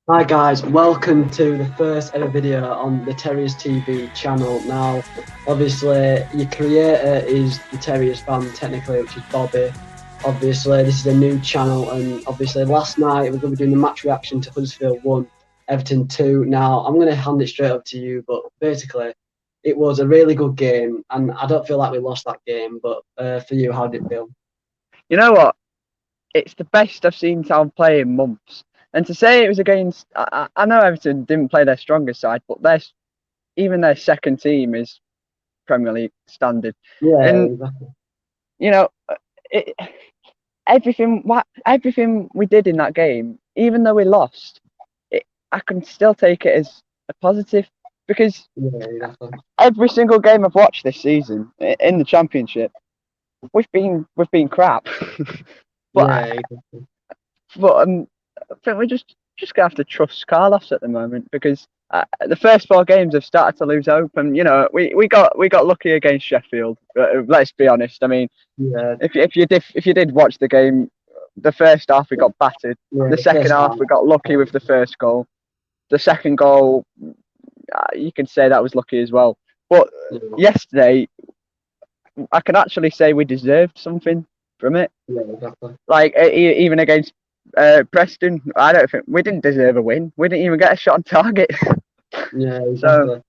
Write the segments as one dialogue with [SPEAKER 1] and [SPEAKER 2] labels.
[SPEAKER 1] Hi guys, welcome to the first ever video on the Terriers TV channel. Now, obviously, your creator is the Terriers fan, technically, which is Bobby. Obviously, this is a new channel, and obviously, last night we're going to be doing the match reaction to Huddersfield 1, Everton 2. Now, I'm going to hand it straight up to you, but basically, it was a really good game, and I don't feel like we lost that game. But for you, how did it feel?
[SPEAKER 2] You know what? It's the best I've seen Town play in months. And to say it was against, I know Everton didn't play their strongest side, but even their second team is Premier League standard.
[SPEAKER 1] Yeah,
[SPEAKER 2] And
[SPEAKER 1] exactly.
[SPEAKER 2] you know, it, everything we did in that game, even though we lost, I can still take it as a positive because
[SPEAKER 1] Yeah, exactly.
[SPEAKER 2] every single game I've watched this season in the Championship, we've been crap. but
[SPEAKER 1] Yeah, exactly.
[SPEAKER 2] but I think we just gonna have to trust Carlos at the moment because the first four games have started to lose hope, and we got lucky against Sheffield. Let's be honest. I mean,
[SPEAKER 1] Yeah,
[SPEAKER 2] if you did watch the game, the first half we got battered.
[SPEAKER 1] yeah.
[SPEAKER 2] The
[SPEAKER 1] The
[SPEAKER 2] second
[SPEAKER 1] first
[SPEAKER 2] half
[SPEAKER 1] half.
[SPEAKER 2] we got lucky with the first goal. The second goal, you can say that was lucky as well. But
[SPEAKER 1] Yeah,
[SPEAKER 2] yesterday, I can actually say we deserved something from it.
[SPEAKER 1] yeah, exactly.
[SPEAKER 2] Like even against Preston, I don't think we didn't deserve a win. We didn't even get a shot on target.
[SPEAKER 1] Yeah,
[SPEAKER 2] So
[SPEAKER 1] exactly.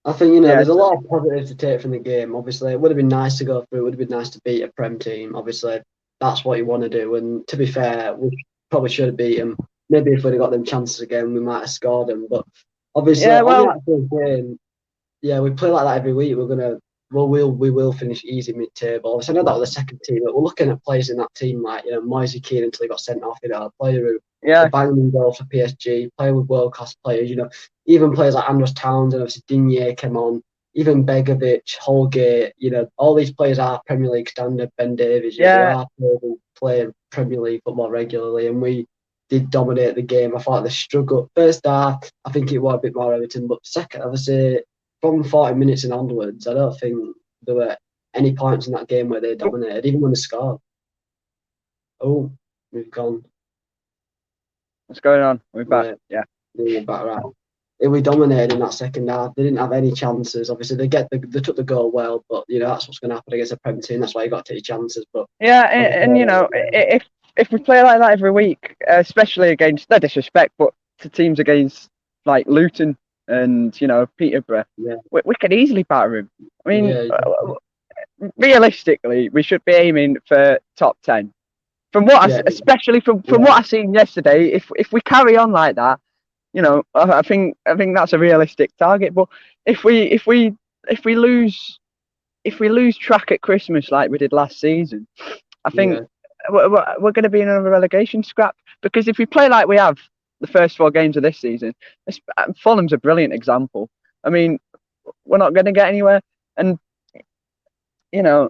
[SPEAKER 1] I think,
[SPEAKER 2] yeah,
[SPEAKER 1] there's a lot of positives to take from the game. Obviously, it would have been nice to go through. It would have been nice to beat a Prem team. Obviously, that's what you want to do. And to be fair, we probably should have beat them. Maybe if we'd have got them chances again, we might have scored them. But obviously,
[SPEAKER 2] yeah.
[SPEAKER 1] on the
[SPEAKER 2] Well,
[SPEAKER 1] actual game, yeah, we play like that every week. We will finish easy mid-table. Obviously, I know that was the second team, but we're looking at players in that team like Moise Keane until he got sent off. A player who a
[SPEAKER 2] yeah,
[SPEAKER 1] banging goal for PSG, player with world class players. Even players like Andros Townsend, obviously Digne came on. Even Begovic, Holgate, all these players are Premier League standard. Ben Davies, they
[SPEAKER 2] yeah.
[SPEAKER 1] are players who play Premier League football regularly, and we did dominate the game. I thought they struggled first half. I think it was a bit more Everton, but second, obviously from 40 minutes and onwards, I don't think there were any points in that game where they dominated, even when they scored. Oh, we've gone.
[SPEAKER 2] What's going on? We're back.
[SPEAKER 1] Yeah,
[SPEAKER 2] Yeah,
[SPEAKER 1] we're back right. We dominated in that second half. They didn't have any chances. Obviously, they took the goal well, but that's what's going to happen against a Prem team. That's why you got to take your chances. But
[SPEAKER 2] yeah. And
[SPEAKER 1] obviously,
[SPEAKER 2] if we play like that every week, especially against no disrespect, but to teams against like Luton and Peterborough,
[SPEAKER 1] yeah,
[SPEAKER 2] we could easily batter him. I mean,
[SPEAKER 1] yeah,
[SPEAKER 2] realistically, we should be aiming for top 10.
[SPEAKER 1] yeah,
[SPEAKER 2] Especially from
[SPEAKER 1] yeah,
[SPEAKER 2] what I seen yesterday, if we carry on like that, I think that's a realistic target. But if we if we if we lose if we lose track at Christmas like we did last season, I think
[SPEAKER 1] yeah,
[SPEAKER 2] we're going to be in another relegation scrap. Because if we play like we have the first four games of this season, Fulham's a brilliant example. I mean, we're not going to get anywhere, and you know,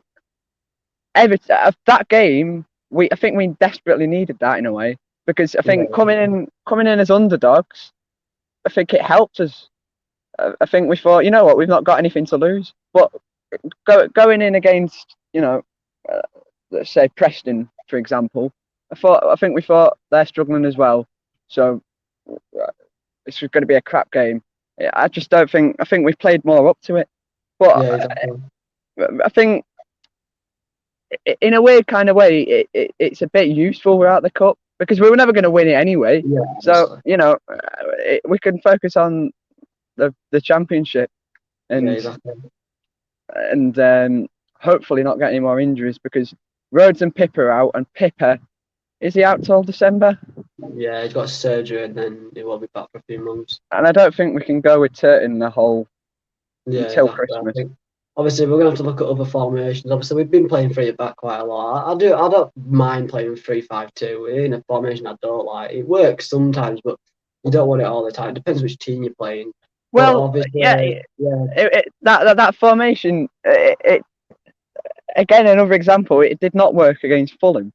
[SPEAKER 2] that game, I think we desperately needed that in a way because I think
[SPEAKER 1] yeah,
[SPEAKER 2] coming in as underdogs, I think it helped us. I think we thought, you know what, we've not got anything to lose, but going in against uh, let's say Preston, for example, I think we thought they're struggling as well, so this was going to be a crap game. Yeah, I just don't think. I think we've played more up to it, but
[SPEAKER 1] yeah, exactly.
[SPEAKER 2] I think in a weird kind of way, it's a bit useful without the cup because we were never going to win it anyway.
[SPEAKER 1] Yeah,
[SPEAKER 2] So
[SPEAKER 1] obviously.
[SPEAKER 2] we can focus on the championship
[SPEAKER 1] Yeah,
[SPEAKER 2] and
[SPEAKER 1] exactly.
[SPEAKER 2] hopefully not get any more injuries because Rhodes and Pippa are out, and Pippa is he out till December?
[SPEAKER 1] Yeah, he's got surgery and then he will be back for a few months.
[SPEAKER 2] And I don't think we can go with Turton the whole
[SPEAKER 1] Yeah,
[SPEAKER 2] until
[SPEAKER 1] exactly. I
[SPEAKER 2] Christmas.
[SPEAKER 1] think obviously we're gonna have to look at other formations. Obviously, we've been playing three at back quite a lot. I don't mind playing 3-5-2 in a formation I don't like. It works sometimes, but you don't want it all the time. It depends which team you're playing. But
[SPEAKER 2] Well, yeah,
[SPEAKER 1] obviously, yeah,
[SPEAKER 2] that formation, again another example. It did not work against Fulham.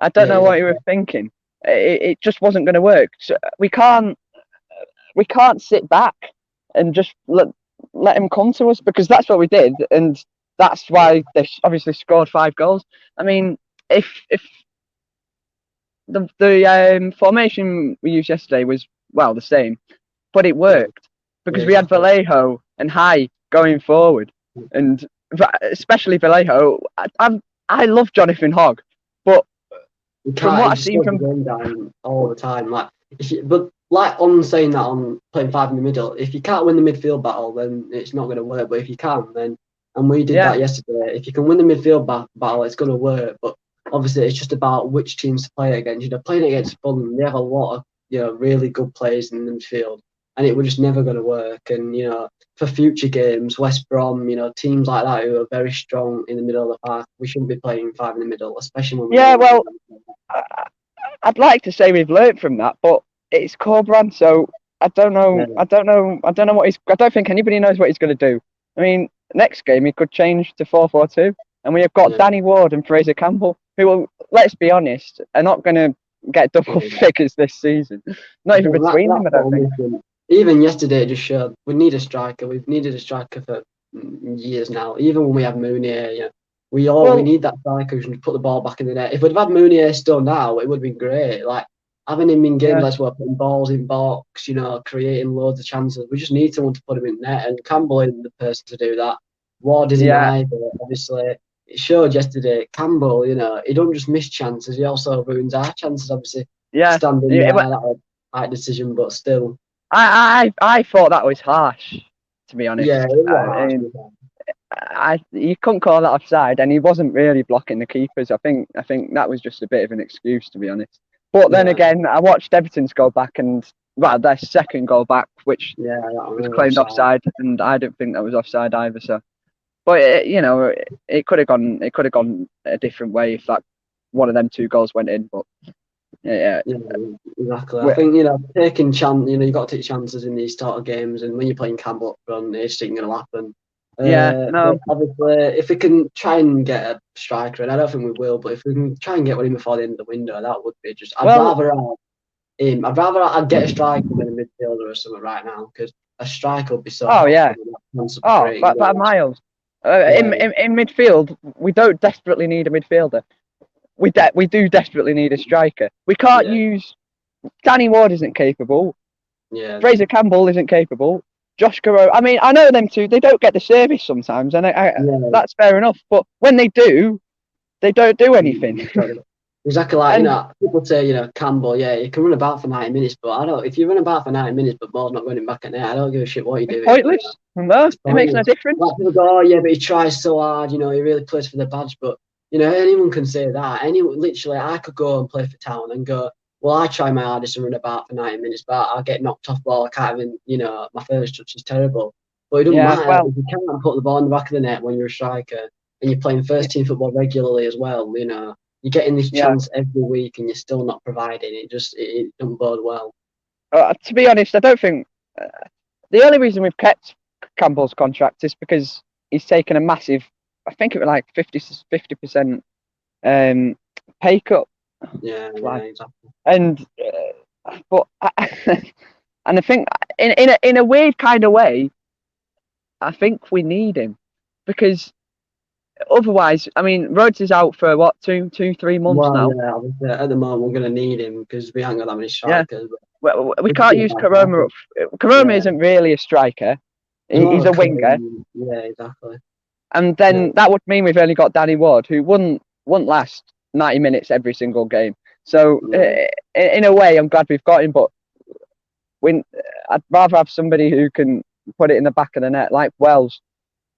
[SPEAKER 2] I don't
[SPEAKER 1] yeah,
[SPEAKER 2] know what you
[SPEAKER 1] exactly.
[SPEAKER 2] were thinking. It just wasn't going to work. So we can't sit back and just let him come to us because that's what we did, and that's
[SPEAKER 1] Yeah,
[SPEAKER 2] why they obviously scored 5 goals. I mean, if the formation we used yesterday was the same, but it worked because we had
[SPEAKER 1] exactly.
[SPEAKER 2] Vallejo and High going forward, and especially Vallejo. I love Jonathan Hogg, but
[SPEAKER 1] You
[SPEAKER 2] from
[SPEAKER 1] can't.
[SPEAKER 2] what
[SPEAKER 1] He
[SPEAKER 2] I've
[SPEAKER 1] just
[SPEAKER 2] seen
[SPEAKER 1] slows the
[SPEAKER 2] from
[SPEAKER 1] game down all the time. But like on saying that on playing five in the middle, if you can't win the midfield battle, then it's not going to work. But if you can, then and we did
[SPEAKER 2] yeah
[SPEAKER 1] that yesterday. If you can win the midfield battle, it's going to work. But obviously, it's just about which teams to play against. Playing against Fulham, they have a lot of really good players in the midfield, and it was just never going to work. And for future games, West Brom, teams like that who are very strong in the middle of the park, we shouldn't be playing five in the middle, especially when we know
[SPEAKER 2] yeah.
[SPEAKER 1] we're going
[SPEAKER 2] Well,
[SPEAKER 1] to.
[SPEAKER 2] I'd like to say we've learnt from that, but it's Corberan, so I don't know.
[SPEAKER 1] Yeah,
[SPEAKER 2] I don't know what he's. I don't think anybody knows what he's going to do. I mean, next game he could change to 4-4-2, and we have got
[SPEAKER 1] yeah,
[SPEAKER 2] Danny Ward and Fraser Campbell, who, let's be honest, are not going to get double
[SPEAKER 1] yeah.
[SPEAKER 2] figures this season. Not
[SPEAKER 1] I
[SPEAKER 2] even
[SPEAKER 1] think
[SPEAKER 2] between them,
[SPEAKER 1] that's
[SPEAKER 2] I
[SPEAKER 1] what
[SPEAKER 2] don't
[SPEAKER 1] I'm
[SPEAKER 2] think.
[SPEAKER 1] missing. Even yesterday, it just showed we need a striker. We've needed a striker for years now. Even when we have Mounier, we
[SPEAKER 2] Well,
[SPEAKER 1] need that striker who can put the ball back in the net. If we'd have had Mounier still now, it would have been great. Like having him in games
[SPEAKER 2] yeah,
[SPEAKER 1] like we're putting balls in box, creating loads of chances. We just need someone to put him in net, and Campbell isn't the person to do that. Ward isn't
[SPEAKER 2] yeah,
[SPEAKER 1] either. Obviously, it showed yesterday. Campbell, he don't just miss chances; he also ruins our chances. Obviously,
[SPEAKER 2] yeah.
[SPEAKER 1] standing there, that was the right decision, but still.
[SPEAKER 2] I thought that was harsh, to be
[SPEAKER 1] Yeah,
[SPEAKER 2] honest.
[SPEAKER 1] it
[SPEAKER 2] I
[SPEAKER 1] was
[SPEAKER 2] mean, you couldn't call that offside, and he wasn't really blocking the keepers. I think that was just a bit of an excuse, to be honest. But then
[SPEAKER 1] yeah,
[SPEAKER 2] again, I watched Everton's go back, and their second goal back, which
[SPEAKER 1] yeah, that
[SPEAKER 2] was
[SPEAKER 1] was
[SPEAKER 2] claimed
[SPEAKER 1] offside.
[SPEAKER 2] offside, and I don't think that was offside either. So, but it could have gone. It could have gone a different way if that one of them two goals went in. But yeah,
[SPEAKER 1] Yeah, exactly. I
[SPEAKER 2] we-
[SPEAKER 1] think taking chance. You got to take chances in these sort of games, and when you're playing Campbell up front, it's not going to happen.
[SPEAKER 2] yeah,
[SPEAKER 1] But
[SPEAKER 2] no,
[SPEAKER 1] obviously, if we can try and get a striker, and I don't think we will, but if we can try and get one in before the end of the window, that would be just. I'd
[SPEAKER 2] well,
[SPEAKER 1] rather have him. I'd get a striker than a midfielder or something right now because a striker would be so
[SPEAKER 2] oh yeah.
[SPEAKER 1] helpful. And that chance of
[SPEAKER 2] Oh,
[SPEAKER 1] creating
[SPEAKER 2] by
[SPEAKER 1] goals.
[SPEAKER 2] miles.
[SPEAKER 1] Yeah,
[SPEAKER 2] In midfield, we don't desperately need a midfielder. We do desperately need a striker. We can't
[SPEAKER 1] yeah,
[SPEAKER 2] use Danny Ward isn't capable.
[SPEAKER 1] yeah,
[SPEAKER 2] Fraser Campbell isn't capable. Josh Caro. I mean, I know them two. They don't get the service sometimes, and
[SPEAKER 1] yeah.
[SPEAKER 2] that's fair enough. But when they do, they don't do anything.
[SPEAKER 1] Exactly like,
[SPEAKER 2] And
[SPEAKER 1] people say, Campbell, yeah, you can run about for 90 minutes, but I don't, if you run about for 90 minutes, but ball's not running back at net, I don't give a shit what you're
[SPEAKER 2] it's
[SPEAKER 1] doing.
[SPEAKER 2] pointless. No,
[SPEAKER 1] It's
[SPEAKER 2] it makes no
[SPEAKER 1] pointless.
[SPEAKER 2] difference.
[SPEAKER 1] Like people go, oh, yeah, but he tries so hard, he really plays for the badge, but, anyone can say that. Literally, I could go and play for Town and go, well, I try my hardest and run about for 90 minutes, but I'll get knocked off ball. I can't even, my first touch is terrible. But it doesn't
[SPEAKER 2] Yeah,
[SPEAKER 1] matter
[SPEAKER 2] well,
[SPEAKER 1] if you can't put the ball in the back of the net when you're a striker and you're playing first team football regularly as well, you're getting this
[SPEAKER 2] yeah.
[SPEAKER 1] chance every week and you're still not providing. It doesn't bode well.
[SPEAKER 2] To be honest, I don't think the only reason we've kept Campbell's contract is because he's taken a massive, I think it was like 50% pay cut.
[SPEAKER 1] Yeah,
[SPEAKER 2] Like,
[SPEAKER 1] exactly.
[SPEAKER 2] and but and I think in a weird kind of way, I think we need him because otherwise, I mean, Rhodes is out for what 3 months
[SPEAKER 1] Well,
[SPEAKER 2] now.
[SPEAKER 1] yeah, obviously at the moment we're going to need him because we haven't got that many
[SPEAKER 2] Yeah,
[SPEAKER 1] strikers. But
[SPEAKER 2] we
[SPEAKER 1] we just
[SPEAKER 2] can't
[SPEAKER 1] need
[SPEAKER 2] use
[SPEAKER 1] that
[SPEAKER 2] Karoma.
[SPEAKER 1] striker.
[SPEAKER 2] Karoma
[SPEAKER 1] Yeah,
[SPEAKER 2] isn't really a striker.
[SPEAKER 1] he's more
[SPEAKER 2] He's
[SPEAKER 1] of
[SPEAKER 2] a
[SPEAKER 1] a
[SPEAKER 2] winger.
[SPEAKER 1] yeah, exactly.
[SPEAKER 2] And
[SPEAKER 1] Yeah,
[SPEAKER 2] then that would mean we've only got Danny Ward, who wouldn't last 90 minutes every single game. So
[SPEAKER 1] yeah,
[SPEAKER 2] in a way, I'm glad we've got him. But we, I'd rather have somebody who can put it in the back of the net, like Wells.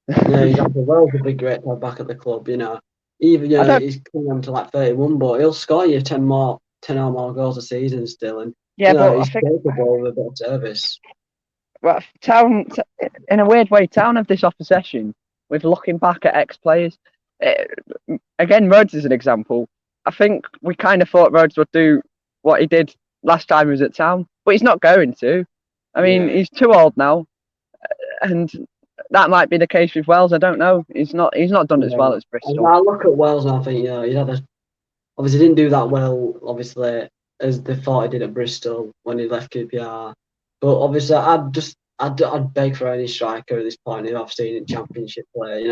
[SPEAKER 1] yeah, exactly. Wells would be great to have back at the club. Even
[SPEAKER 2] I don't.
[SPEAKER 1] he's coming on to like 31, but he'll score you 10 or more goals a season still, and
[SPEAKER 2] Yeah, but I
[SPEAKER 1] he's
[SPEAKER 2] think
[SPEAKER 1] capable of a bit of service.
[SPEAKER 2] well, in a weird way, Town have this obsession with looking back at ex-players. Eh, Again, Rhodes is an example. I think we kind of thought Rhodes would do what he did last time he was at Town, but he's not going to. I mean,
[SPEAKER 1] Yeah,
[SPEAKER 2] he's too old now, and that might be the case with Wells. I don't know. He's not done as
[SPEAKER 1] yeah.
[SPEAKER 2] well as
[SPEAKER 1] And
[SPEAKER 2] Bristol.
[SPEAKER 1] I look at Wells and I think, he's had obviously didn't do that well, obviously, as they thought he did at Bristol when he left QPR. But obviously, I'd beg for any striker at this point if I've seen in Championship play.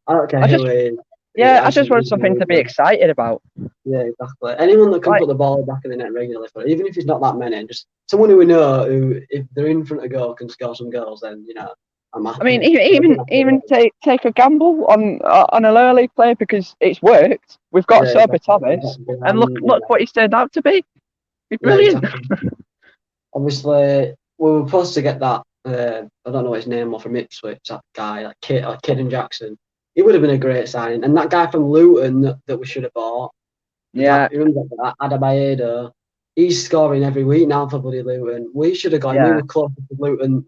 [SPEAKER 1] I don't care
[SPEAKER 2] I
[SPEAKER 1] who
[SPEAKER 2] just
[SPEAKER 1] it is.
[SPEAKER 2] Yeah, I just want something to be excited about.
[SPEAKER 1] Yeah, exactly. Anyone that can put the ball back in the net regularly, even if it's not that many, just someone who we know who, if they're in front of goal, can score some goals. Then I'm happy.
[SPEAKER 2] I mean, even take a gamble on an early league player because it's worked. We've got Sober Thomas, and look what he's turned out to be. He's brilliant.
[SPEAKER 1] Yeah, exactly. Obviously, we were supposed to get that. I don't know what his name was from Ipswich. That guy, like Kidden Jackson. He would have been a great signing. And that guy from Luton that we should have bought.
[SPEAKER 2] Yeah.
[SPEAKER 1] You remember that Adabayedo? He's scoring every week now for bloody Luton. We should have gone. We were close to Luton.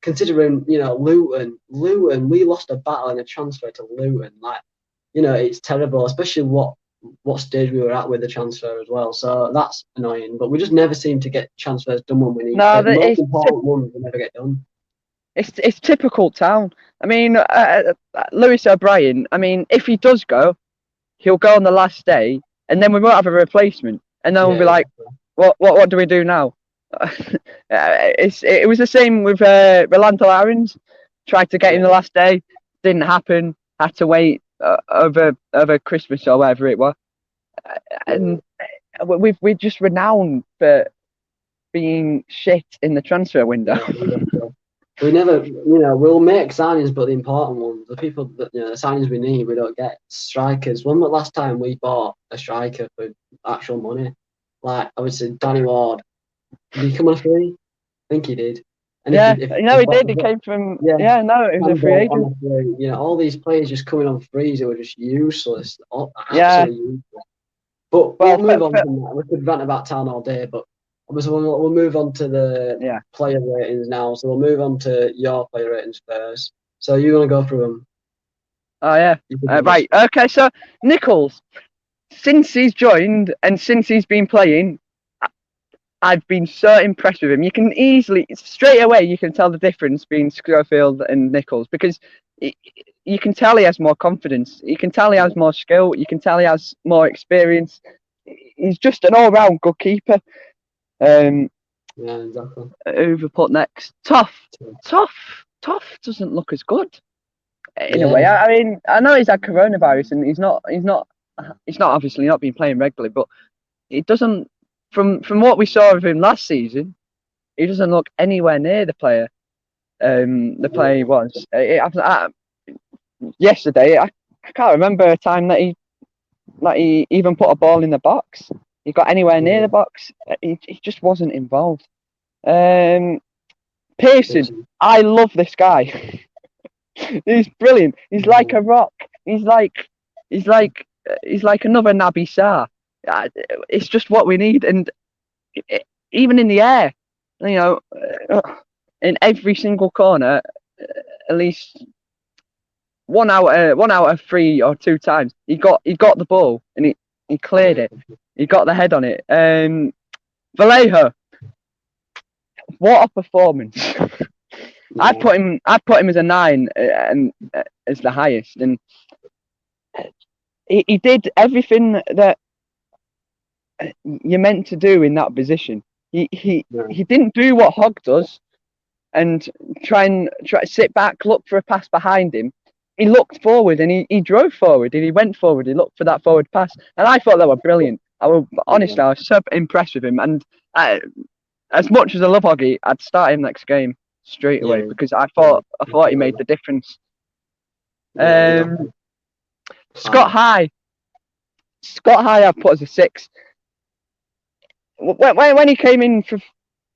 [SPEAKER 1] Considering Luton, we lost a battle in a transfer to Luton. Like, it's terrible, especially what stage we were at with the transfer as well. So that's annoying. But we just never seem to get transfers done when we need.
[SPEAKER 2] No,
[SPEAKER 1] the most important ones we never get done.
[SPEAKER 2] It's typical Town. I mean, Lewis O'Brien. I mean, if he does go, he'll go on the last day, and then we won't have a replacement, and then we'll be like, what do we do now? It was the same with Rolando Aarons. Tried to get him the last day, didn't happen. Had to wait over Christmas or whatever it was, and we're just renowned for being shit in the transfer window.
[SPEAKER 1] We never, we'll make signings, but the important ones, the people that, the signings we need, we don't get. Strikers. When was the last time we bought a striker for actual money? Like, I would say Danny Ward. Did he come on a free? I think he did.
[SPEAKER 2] And he did. He came from, it was a free agent.
[SPEAKER 1] All these players just coming on frees who were just useless. Absolutely useless. But we'll move on from that. We could rant about Town all day, but we'll move on to the player ratings now. So we'll move on to your player ratings first. So you're going to go through them.
[SPEAKER 2] Oh, yeah. Right. Okay, so Nichols, since he's joined and since he's been playing, I've been so impressed with him. You can straight away, you can tell the difference between Schofield and Nichols because you can tell he has more confidence. You can tell he has more skill. You can tell he has more experience. He's just an all-round good keeper.
[SPEAKER 1] Yeah, exactly.
[SPEAKER 2] Who we put next? Tough doesn't look as good in a way. I mean, I know he's had coronavirus and he's not obviously not been playing regularly, but it doesn't. From what we saw of him last season, he doesn't look anywhere near the player. The player he was. Yesterday, I can't remember a time that he even put a ball in the box. He got anywhere near the box. He just wasn't involved. Pearson, I love this guy. He's brilliant. He's like a rock. He's like another Naby Sarr. It's just what we need, and even in the air, in every single corner, at least one out of 3 or 2 times, he got the ball and he cleared it. He got the head on it. Vallejo, what a performance! I'd put him as a 9 and as the highest, and he did everything that you're meant to do in that position. He didn't do what Hogg does and try to sit back, look for a pass behind him. He looked forward and he drove forward and he went forward. He looked for that forward pass, and I thought that were brilliant. I was so impressed with him, and as much as I love Hoggy, I'd start him next game straight away because I thought he made the difference. Scott High, I've put as a 6. When he came in for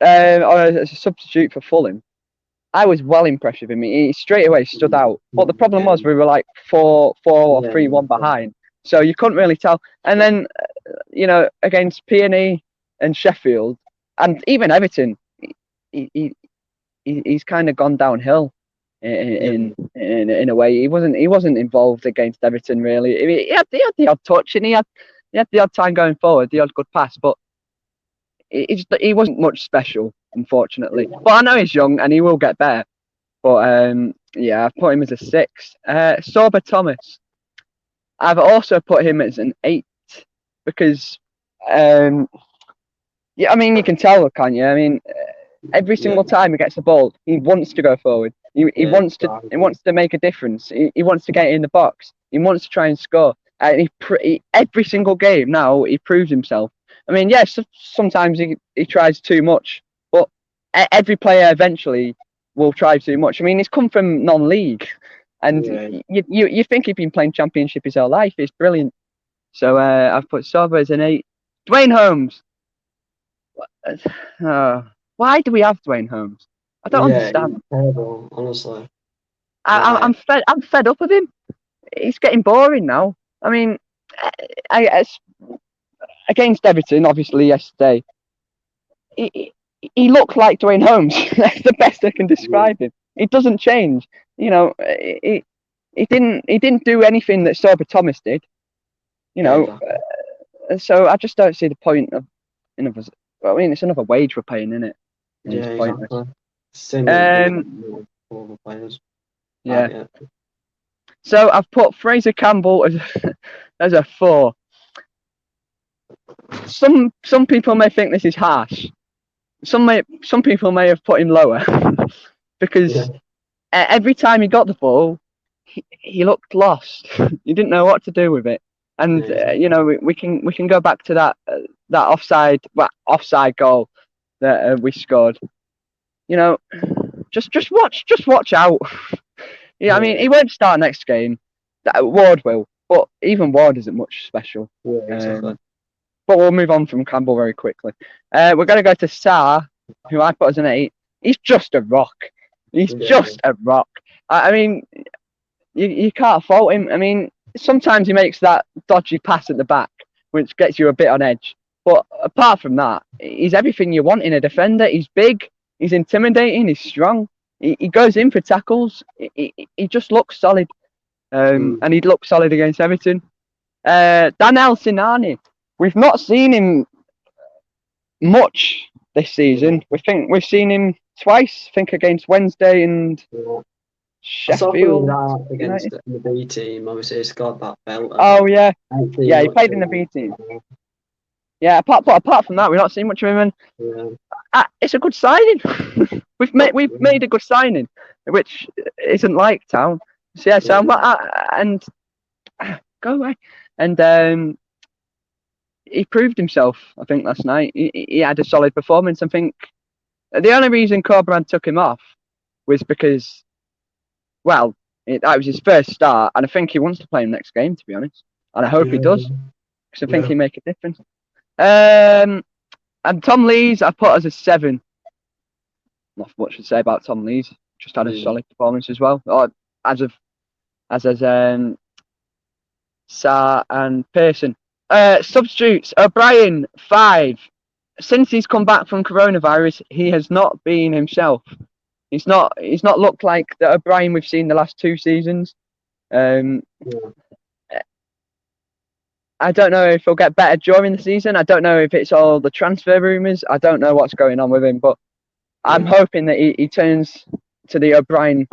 [SPEAKER 2] as a substitute for Fulham, I was well impressed with him. He straight away stood out. But the problem was we were like 4 or 3-1 behind, so you couldn't really tell. And then against P&E and Sheffield and even Everton, he's kind of gone downhill in a way. He wasn't involved against Everton really. He had the odd touch and he had the odd time going forward, the odd good pass, but he wasn't much special, unfortunately. But I know he's young and he will get better. But I've put him as a 6. Sober Thomas, I've also put him as an 8 because I mean you can tell, can't you? I mean Every single time he gets the ball, he wants to go forward. He wants to make a difference. He wants to get in the box. He wants to try and score. And every single game now he proves himself. I mean, yes, sometimes he tries too much, but every player eventually will try too much. I mean, he's come from non-league, and you think he'd been playing Championship his whole life. It's brilliant. So I've put Sorba as an 8. Dwayne Holmes. Why do we have Dwayne Holmes? I don't understand.
[SPEAKER 1] Terrible, honestly.
[SPEAKER 2] I'm fed up with him. He's getting boring now. I mean, against Everton, obviously yesterday, he looked like Dwayne Holmes. That's the best I can describe him. It doesn't change. You know, he didn't do anything that Sorba Thomas did. You know, so I just don't see the point of I mean, it's another wage we're paying, isn't it?
[SPEAKER 1] Exactly.
[SPEAKER 2] Yeah. So I've put Fraser Campbell as a 4. Some people may think this is harsh. Some people may have put him lower because every time he got the ball, he looked lost. He didn't know what to do with it. And you know, we can go back to that offside goal that we scored. You know, just watch out. I mean, he won't start next game. Ward will, but even Ward isn't much special. Exactly. But we'll move on from Campbell very quickly. We're going to go to Sarr, who I put as an 8. He's just a rock. He's just a rock. I mean, you can't fault him. I mean, sometimes he makes that dodgy pass at the back, which gets you a bit on edge. But apart from that, he's everything you want in a defender. He's big, he's intimidating, he's strong. He goes in for tackles. He just looks solid. And he'd look solid against Everton. Danel Sinani. We've not seen him much this season. We've seen him twice, I think against Wednesday and Sheffield.
[SPEAKER 1] Against the B team, obviously he scored that belt.
[SPEAKER 2] Oh yeah, he played in the B team. Yeah, apart from that, we've not seen much of him, and it's a good signing. we've made a good signing, which isn't like Town. So yeah, so and go away, and he proved himself. I think last night he had a solid performance. I think the only reason Corberan took him off was because, well, that was his first start, and I think he wants to play him next game, to be honest. And I hope he does, because I think he'll make a difference. And Tom Lees, I put as a 7. Not much to say about Tom Lees. Just had a solid performance as well. As Sarr and Pearson. Substitutes. O'Brien, 5. Since he's come back from coronavirus, he has not been himself. He's not looked like the O'Brien we've seen the last 2 seasons. I don't know if he'll get better during the season. I don't know if it's all the transfer rumours. I don't know what's going on with him, but I'm hoping that he turns to the O'Brien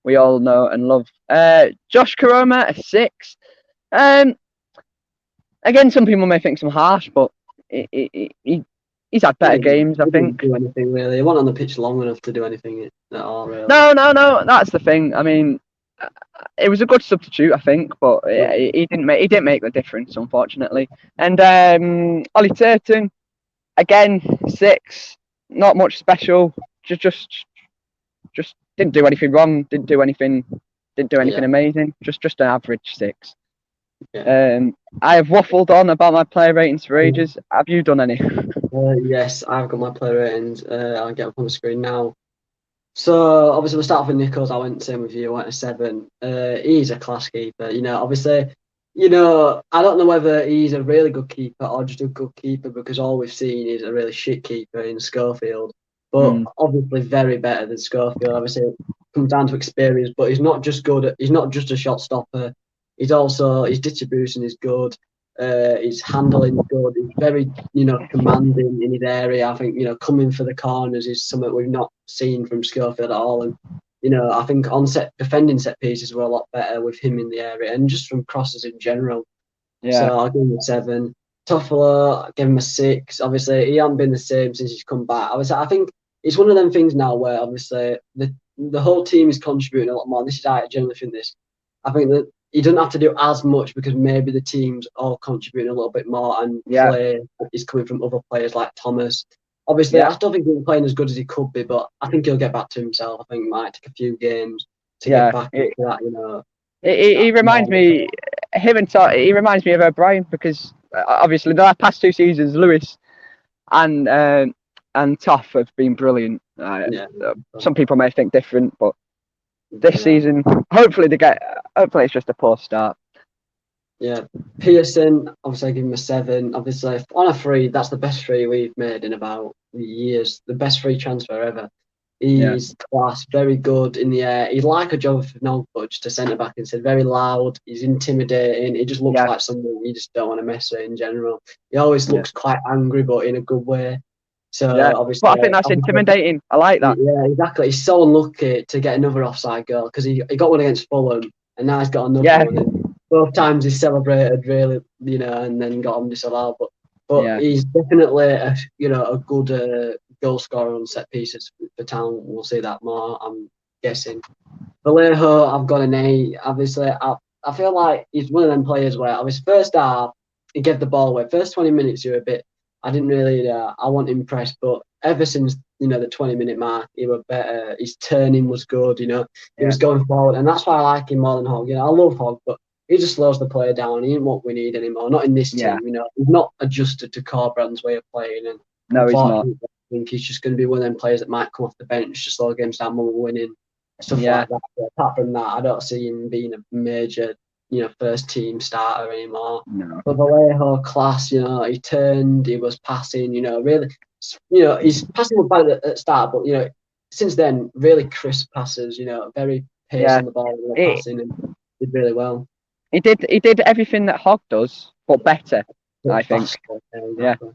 [SPEAKER 2] we all know and love. Josh Koroma, a 6. Again, some people may think I'm harsh, but he's had better games, I think.
[SPEAKER 1] He didn't do anything really. He wasn't on the pitch long enough to do anything at all, really.
[SPEAKER 2] No, that's the thing. I mean, it was a good substitute, I think, but he didn't make the difference, unfortunately. And Ollie Turton, again, 6. Not much special. Just didn't do anything wrong. Didn't do anything amazing. Just an average 6. I have waffled on about my player ratings for ages. Have you done any?
[SPEAKER 1] Yes, I've got my player ratings. I'll get up on the screen now. So obviously we'll start off with Nichols. I went same with you. I went a 7. He's a class keeper. Obviously, I don't know whether he's a really good keeper or just a good keeper, because all we've seen is a really shit keeper in Schofield. But obviously very better than Schofield. Obviously it comes down to experience, but he's not just a shot stopper. He's also, his distribution is good. His handling is good. He's very, commanding in his area. I think, coming for the corners is something we've not seen from Schofield at all. And, I think defending set pieces were a lot better with him in the area, and just from crosses in general. Yeah. So I'll give him a 7. Toffolo, I give him a 6. Obviously, he hasn't been the same since he's come back. I think it's one of them things now where obviously the whole team is contributing a lot more. This is I generally think this. I think that he doesn't have to do as much because maybe the team's all contributing a little bit more and
[SPEAKER 2] Yeah.
[SPEAKER 1] play is coming from other players like Thomas. Obviously,
[SPEAKER 2] Yeah.
[SPEAKER 1] I don't think he's playing as good as he could be, but I think he'll get back to himself. I think it might take a few games to get
[SPEAKER 2] Yeah.
[SPEAKER 1] back into that, you know.
[SPEAKER 2] He reminds me, he reminds me of O'Brien because obviously the past 2 seasons, Lewis and Toff have been brilliant.
[SPEAKER 1] Yeah.
[SPEAKER 2] Some people may think different, but this season, hopefully it's just a poor start.
[SPEAKER 1] Yeah, Pearson, obviously I give him a 7. Obviously on a free, that's the best free we've made in about years. The best free transfer ever. He's class, very good in the air. He's like a Jonathan Nogbuch to centre back instead. Very loud. He's intimidating. He just looks like someone you just don't want to mess with in general. He always looks quite angry, but in a good way. So obviously,
[SPEAKER 2] but I think that's intimidating. I like that.
[SPEAKER 1] Yeah, exactly. He's so unlucky to get another offside goal because he got one against Fulham and now he's got another one. And both times he celebrated really, you know, and then got him disallowed. But he's definitely a good goal scorer on set pieces for Town. We'll see that more, I'm guessing. Vallejo, I've got an 8. Obviously, I feel like he's one of them players where obviously first half he gave the ball away. First 20 minutes you were a bit. I didn't really. I wasn't impressed, but ever since the 20-minute mark, he was better. His turning was good. He was going forward, and that's why I like him more than Hogg. I love Hogg, but he just slows the player down. He ain't what we need anymore. Not in this team. He's not adjusted to Corbrand's way of playing, and
[SPEAKER 2] no, he's not.
[SPEAKER 1] I think he's just going to be one of them players that might come off the bench to slow games down when we're winning. Stuff like that. But apart from that, I don't see him being a major, first team starter anymore.
[SPEAKER 2] No.
[SPEAKER 1] But Vallejo, class, he turned, he was passing, really, he's passing was bad at the start, but since then, really crisp passes, very pace on the ball, passing, and did really well.
[SPEAKER 2] He did everything that Hogg does, but better, I think.
[SPEAKER 1] Exactly.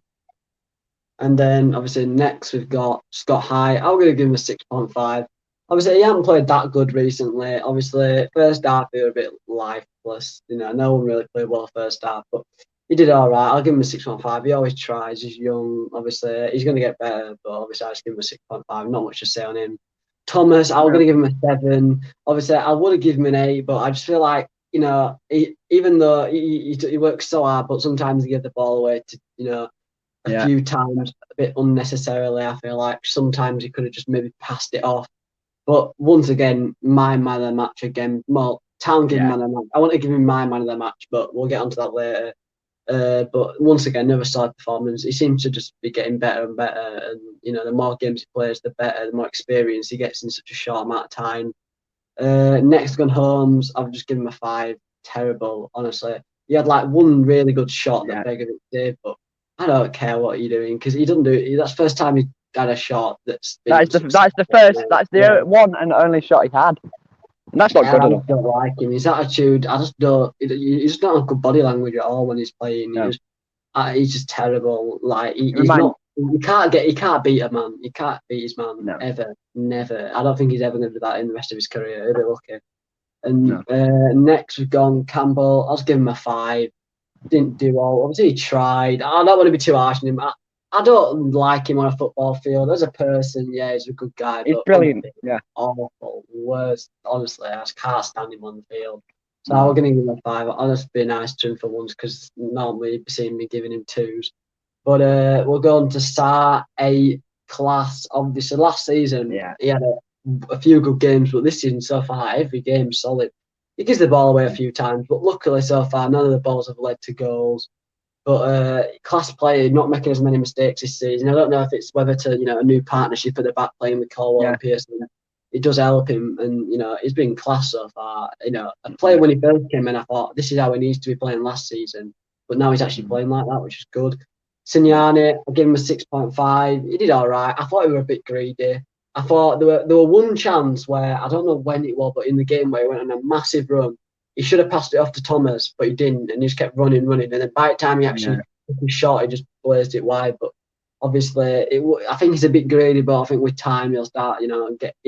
[SPEAKER 1] And then obviously next we've got Scott High. I'm going to give him a 6.5. Obviously, he hasn't played that good recently. Obviously, first half, he was a bit lifeless. No one really played well first half, but he did all right. I'll give him a 6.5. He always tries. He's young. Obviously, he's going to get better, but obviously, I just give him a 6.5. Not much to say on him. Thomas, I'm going to give him a 7. Obviously, I would have given him an 8, but I just feel like, even though he works so hard, but sometimes he gives the ball away to, a few times a bit unnecessarily. I feel like sometimes he could have just maybe passed it off. But once again, my man of the match again. Well, Town gave man of the match. I want to give him my man of the match, but we'll get onto that later. But once again, never solid performance. He seems to just be getting better and better. And, the more games he plays, the better, the more experience he gets in such a short amount of time. Next gun Holmes, I've just given him a 5. Terrible, honestly. He had like one really good shot that Begovic did, but I don't care what you're doing because he doesn't do it. That's the first time he had a shot that's
[SPEAKER 2] the one and only shot he had. And that's not good enough.
[SPEAKER 1] I don't like him. His attitude, I just don't. He's just not a good body language at all when he's playing. No. He's just terrible. Like he's not. He can't beat a man. He can't beat his man ever. Never. I don't think he's ever going to do that in the rest of his career. He'll be lucky. And next we've gone Campbell. I'll just give him a 5. Didn't do all. Obviously, he tried. I don't want to be too harsh on him. I don't like him on a football field. As a person, he's a good guy.
[SPEAKER 2] He's brilliant.
[SPEAKER 1] Awful. Worst. Honestly, I just can't stand him on the field. So I'm going to give him a 5. I'll just be nice to him for once because normally you'd be seeing me giving him 2s. But we'll go on to Sar, 8 class. Obviously, last season he had a few good games, but this season so far, every game's solid. He gives the ball away a few times, but luckily so far, none of the balls have led to goals. But class player, not making as many mistakes this season. I don't know if it's whether to, a new partnership at the back playing with Colwell and Pearson. It does help him, and he's been class so far. A player when he first came in, I thought this is how he needs to be playing last season, but now he's actually playing like that, which is good. Signani, I give him a 6.5. He did all right. I thought he was a bit greedy. I thought there were one chance where I don't know when it was, but in the game where he went on a massive run, he should have passed it off to Thomas, but he didn't, and he just kept running, and then by the time he actually took his shot, he just blazed it wide. But obviously, I think he's a bit greedy, but I think with time he'll start, he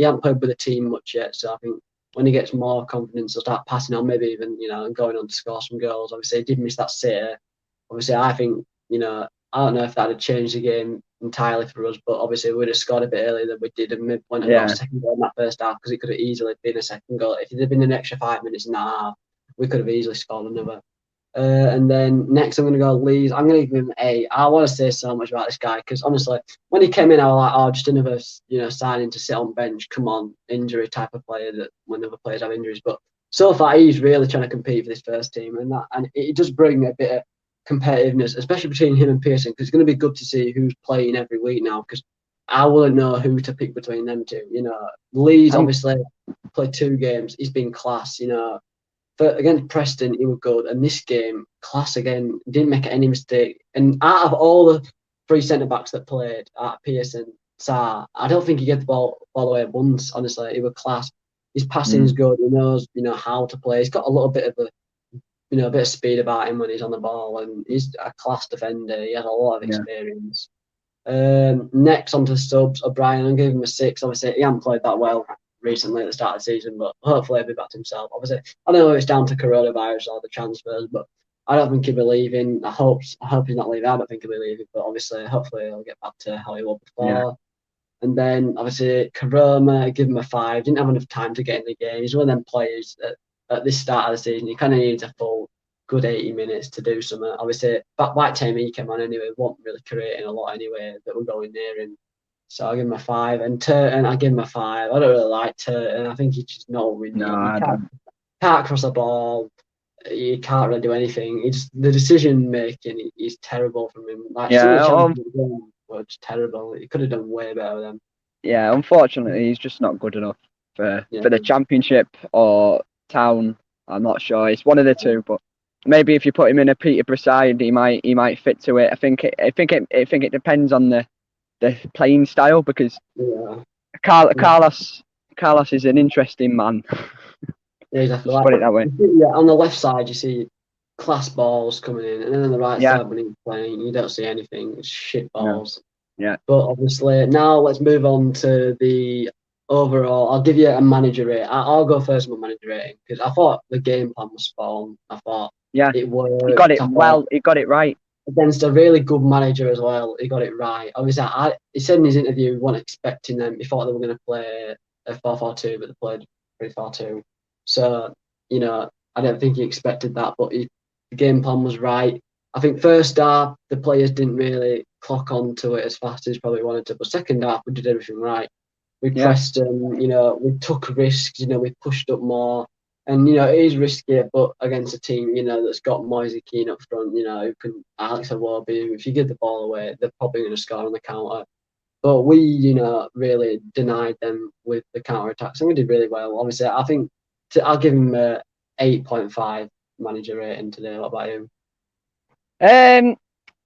[SPEAKER 1] hasn't played with the team much yet, so I think when he gets more confidence, he'll start passing on, maybe even, going on to score some goals. Obviously, he did miss that sitter. Obviously, I think, I don't know if that would change the game entirely for us. But obviously, we would have scored a bit earlier than we did, and we went and got a second goal in that first half because it could have easily been a second goal. If it had been an extra 5 minutes in that half, we could have easily scored another. And then next, I'm going to go Leeds. I'm going to give him an 8. I want to say so much about this guy because honestly, when he came in, I was like, oh, just another signing to sit on bench. Come on, injury type of player that when other players have injuries. But so far, he's really trying to compete for this first team, and it does bring a bit of competitiveness, especially between him and Pearson, because it's going to be good to see who's playing every week now. Because I wouldn't know who to pick between them two. Leeds obviously played 2 games. He's been class. But against Preston, he was good. And this game, class again, didn't make any mistake. And out of all the 3 centre-backs that played, Pearson, Sarr, I don't think he gets the ball away once, honestly. He was class. His passing is good. He knows, how to play. He's got a little bit of a bit of speed about him when he's on the ball. And he's a class defender. He has a lot of experience. Next onto subs, O'Brien, I'm giving him a 6. Obviously, he hasn't played that well recently at the start of the season, but hopefully he'll be back to himself. Obviously, I know it's down to coronavirus or the transfers, but I don't think he'll be leaving. I hope he's not leaving. I don't think he'll be leaving, but obviously, hopefully he'll get back to how he was before. Yeah. And then obviously Karoma, give him a 5. Didn't have enough time to get in the game. He's one of them players that at this start of the season you kind of need a full good 80 minutes to do something. Obviously, that time he came on anyway, wasn't really creating a lot anyway that we're going near him. So I'll give him a 5. And Turton, I give him a 5. I don't really like Turton. I think he's just not winning. No, can't cross the ball. He can't really do anything. The decision making is terrible from him. Was terrible. He could have done way better than.
[SPEAKER 2] Yeah, unfortunately, he's just not good enough for the Championship or Town. I'm not sure. It's one of the two, but maybe if you put him in a Peterborough side, he might fit to it. I think it depends on the playing style because Carlos is an interesting man.
[SPEAKER 1] Yeah, exactly.
[SPEAKER 2] Put it that way.
[SPEAKER 1] On the left side you see class balls coming in, and then on the right side when he's playing, you don't see anything. It's shit balls.
[SPEAKER 2] Yeah.
[SPEAKER 1] But obviously now let's move on to the overall. I'll give you a manager rating. I'll go first with my manager rating because I thought the game plan was spot on. I thought it worked.
[SPEAKER 2] He got it well. He got it right.
[SPEAKER 1] Against a really good manager as well, he got it right. Obviously, he said in his interview he wasn't expecting them. He thought they were going to play a 4-4-2, but they played 3-4-2. So, I don't think he expected that, but the game plan was right. I think first half, the players didn't really clock on to it as fast as probably wanted to, but second half, we did everything right. We pressed them, we took risks, we pushed up more. And, it is risky, but against a team, that's got Moise Keane up front, who can, Alex Iwobi, if you give the ball away, they're probably going to score on the counter. But we, really denied them with the counter attacks, and we did really well. Obviously, I think I'll give him a 8.5 manager rating today. What about you?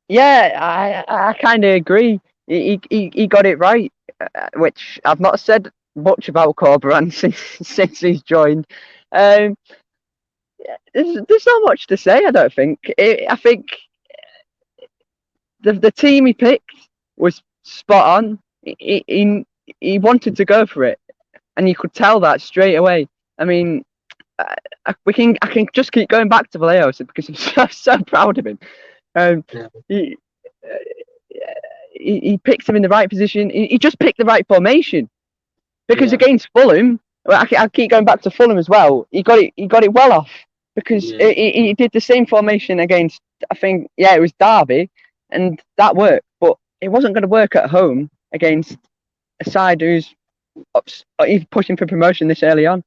[SPEAKER 2] Yeah, I kind of agree. He got it right, which I've not said much about Corberan since he's joined. There's not much to say. I don't think. I think the team he picked was spot on. He wanted to go for it, and you could tell that straight away. I mean, I can just keep going back to Vallejo because I'm so proud of him. He picked him in the right position. He just picked the right formation because against Fulham, I keep going back to Fulham as well. He got it well off because he did the same formation against, I think, it was Derby, and that worked. But it wasn't going to work at home against a side who's even pushing for promotion this early on.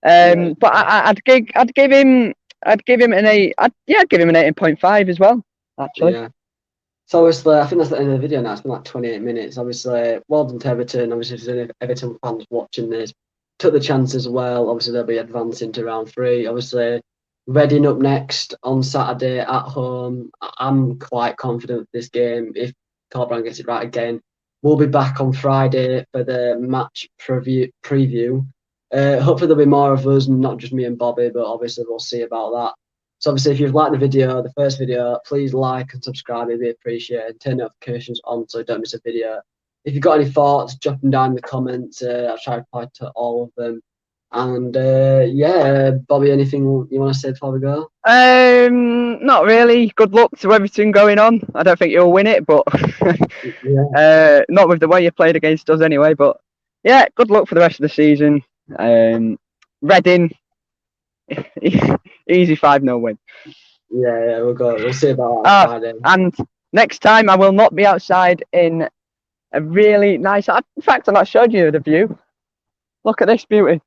[SPEAKER 2] But I'd give him an 8. I'd give him an 8.5 as well. Actually.
[SPEAKER 1] Yeah. So obviously, I think that's the end of the video now. It's been like 28 minutes. Obviously, well done to Everton. Obviously, if there's any Everton fans watching this, took the chance as well. Obviously, they'll be advancing to round 3. Obviously, Reading up next on Saturday at home. I'm quite confident with this game. If Corberan gets it right again, we'll be back on Friday for the match preview. Hopefully, there'll be more of us, not just me and Bobby, but obviously, we'll see about that. So obviously, if you've liked the first video, please like and subscribe. It'd be appreciated. Turn notifications on so you don't miss a video. If you've got any thoughts, drop them down in the comments. I'll try to reply to all of them. And Bobby, anything you want to say before we go?
[SPEAKER 2] Not really. Good luck to everything going on. I don't think you'll win it, but not with the way you played against us anyway. But yeah, good luck for the rest of the season. Reading, easy 5-0 win.
[SPEAKER 1] Yeah, we'll see about that Friday.
[SPEAKER 2] And next time I will not be outside in a really nice. In fact, I'm not showed you the view. Look at this beauty.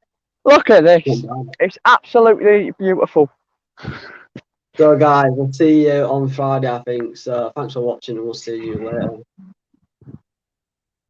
[SPEAKER 2] Look at this. It's absolutely beautiful.
[SPEAKER 1] So guys, we'll see you on Friday, I think. So thanks for watching, and we'll see you later.